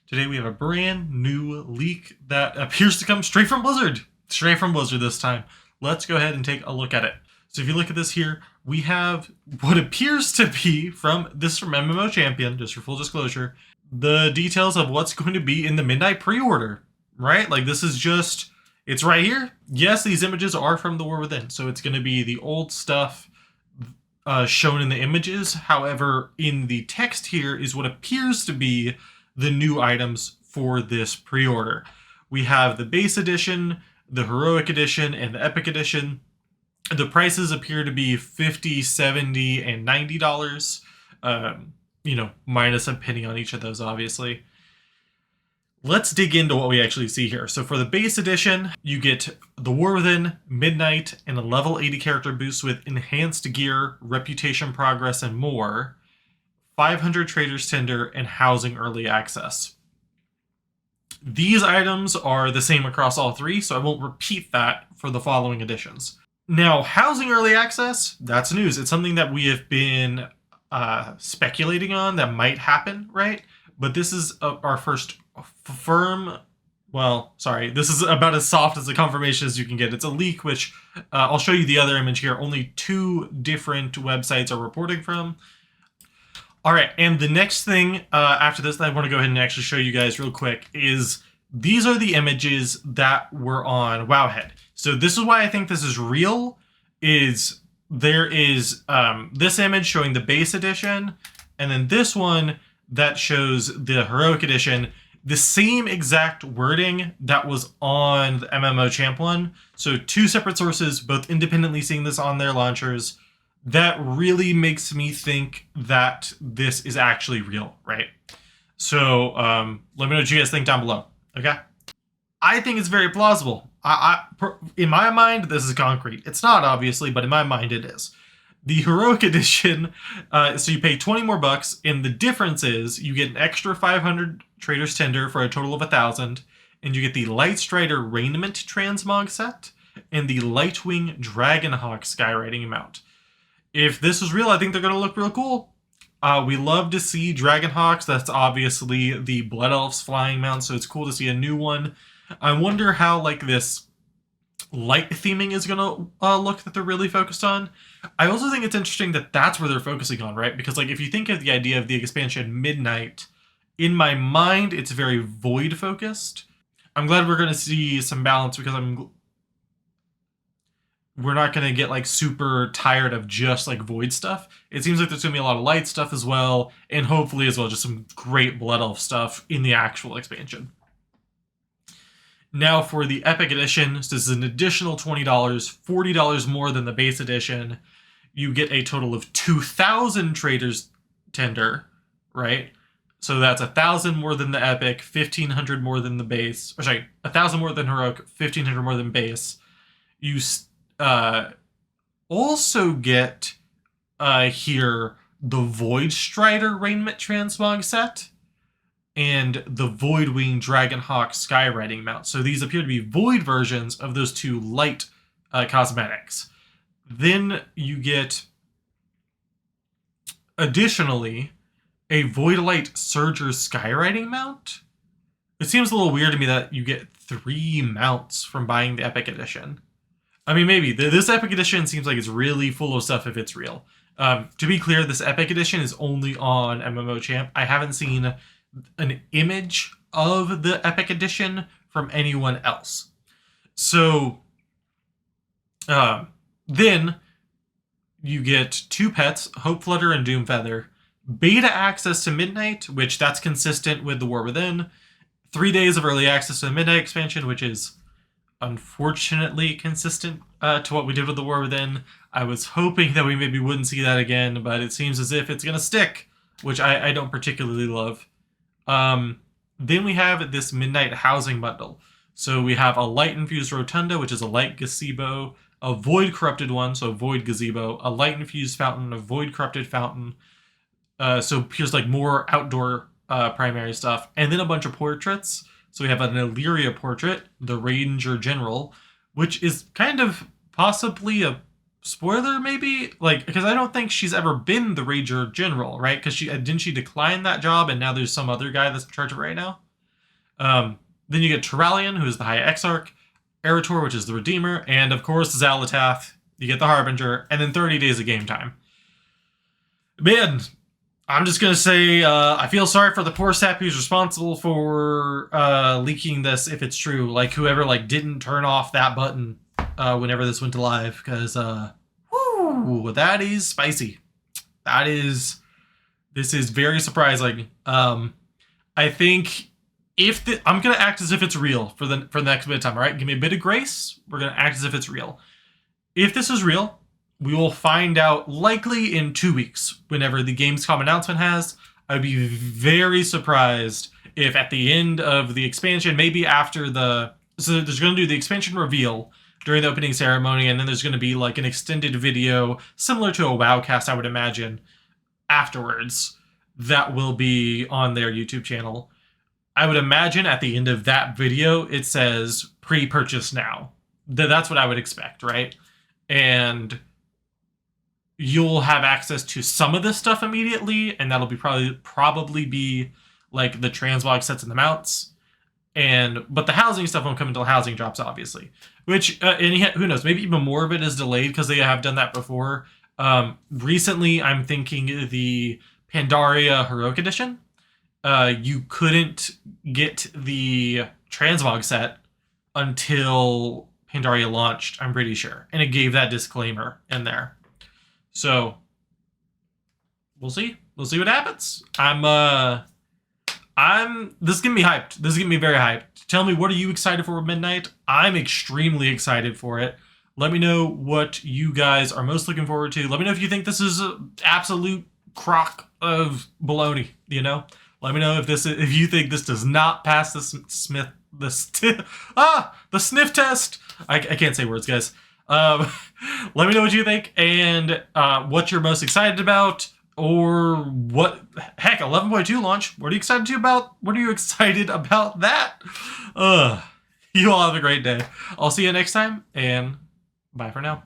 Today we have a brand new leak that appears to come straight from Blizzard. Straight from Blizzard this time. Let's go ahead and take a look at it. So if you look at this here, we have what appears to be from MMO Champion, just for full disclosure, the details of what's going to be in the Midnight Preorder, right? Like this is just, it's right here. Yes, these images are from the War Within, so it's going to be the old stuff shown in the images. However, in the text here is what appears to be the new items for this pre-order. We have the base edition, the heroic edition, and the epic edition. The prices appear to be $50, $70, and $90. Minus a penny on each of those, obviously. Let's dig into what we actually see here. So for the base edition, you get the War Within, Midnight, and a level 80 character boost with enhanced gear, reputation progress, and more. 500 Traders Tender, and Housing Early Access. These items are the same across all three, so I won't repeat that for the following editions. Now, Housing Early Access, that's news. It's something that we have been speculating on that might happen, right? But this is our first firm... Well, sorry, this is about as soft as a confirmation as you can get. It's a leak, which I'll show you the other image here. Only 2 different websites are reporting from. All right, and the next thing after this that I want to go ahead and actually show you guys real quick is these are the images that were on Wowhead. So this is why I think this is real, is there is this image showing the base edition, and then this one that shows the heroic edition, the same exact wording that was on the MMO Champ one. So 2 separate sources, both independently seeing this on their launchers. That really makes me think that this is actually real, right? So let me know what you guys think down below, okay? I think it's very plausible. In my mind, this is concrete. It's not, obviously, but in my mind, it is. The Heroic Edition, so you pay 20 more bucks, and the difference is you get an extra 500 Traders Tender for a total of 1,000, and you get the Light Strider Raiment Transmog set, and the Lightwing Dragonhawk Skywriting mount. If this is real, I think they're going to look real cool. We love to see Dragonhawks. That's obviously the Blood Elves flying mount, so it's cool to see a new one. I wonder how this light theming is going to look that they're really focused on. I also think it's interesting that that's where they're focusing on, right? Because if you think of the idea of the expansion Midnight, in my mind, it's very Void focused. I'm glad we're going to see some balance because we're not going to get super tired of just Void stuff. It seems like there's going to be a lot of light stuff as well, and hopefully as well just some great Blood Elf stuff in the actual expansion. Now for the Epic Edition, so this is an additional $20, $40 more than the base edition. You get a total of 2,000 Traders Tender, right? So that's 1,000 more than the Epic, 1,500 more than the base. Or sorry, 1,000 more than Heroic, 1,500 more than base. You also get here the Void Strider Raiment Transmog set and the Voidwing Dragonhawk Skywriting mount. So these appear to be Void versions of those 2 light cosmetics. Then you get, additionally, a Void Light Surger Skywriting mount. It seems a little weird to me that you get 3 mounts from buying the Epic Edition. I mean, maybe. This Epic Edition seems like it's really full of stuff if it's real. To be clear, this Epic Edition is only on MMO Champ. I haven't seen an image of the Epic Edition from anyone else. So, then you get 2 pets, Hope Flutter and Doomfeather. Beta access to Midnight, which that's consistent with the War Within. 3 days of early access to the Midnight expansion, which is unfortunately consistent to what we did with the War Within. I was hoping that we maybe wouldn't see that again, but it seems as if it's going to stick, which I don't particularly love. Then we have this Midnight Housing Bundle. So we have a Light Infused Rotunda, which is a Light Gazebo, a Void Corrupted one, so Void Gazebo, a Light Infused Fountain, a Void Corrupted Fountain. So here's more outdoor primary stuff, and then a bunch of portraits. So we have an Illyria portrait, the Ranger General, which is kind of possibly a spoiler, maybe? Because I don't think she's ever been the Ranger General, right? Because didn't she decline that job, and now there's some other guy that's in charge of it right now? Then you get Turalian, who is the High Exarch, Eretor, which is the Redeemer, and of course Zalatath. You get the Harbinger, and then 30 days of game time. Man, I'm just gonna say I feel sorry for the poor sap who's responsible for leaking this, if it's true. Like whoever didn't turn off that button whenever this went to live, because whoo, that is spicy. This is very surprising. I think I'm gonna act as if it's real for the next bit of time. All right, give me a bit of grace. We're gonna act as if it's real. If this is real, we will find out likely in 2 weeks, whenever the Gamescom announcement has. I'd be very surprised if at the end of the expansion, maybe after so there's going to do the expansion reveal during the opening ceremony, and then there's going to be an extended video similar to a WoWcast, I would imagine, afterwards, that will be on their YouTube channel. I would imagine at the end of that video, it says pre-purchase now. That's what I would expect, right? And you'll have access to some of this stuff immediately, and that'll be probably be the transmog sets and the mounts. But the housing stuff won't come until housing drops, obviously. Which, who knows, maybe even more of it is delayed because they have done that before. Recently, I'm thinking the Pandaria Heroic Edition. You couldn't get the transmog set until Pandaria launched, I'm pretty sure. And it gave that disclaimer in there. So, we'll see. We'll see what happens. This is getting me hyped. This is getting me very hyped. Tell me, what are you excited for with Midnight? I'm extremely excited for it. Let me know what you guys are most looking forward to. Let me know if you think this is an absolute crock of baloney, Let me know if you think this does not pass the sniff test. I can't say words, guys. Let me know what you think and what you're most excited about, or what. Heck, 11.2 launch. What are you excited about? What are you excited about that? You all have a great day. I'll see you next time, and bye for now.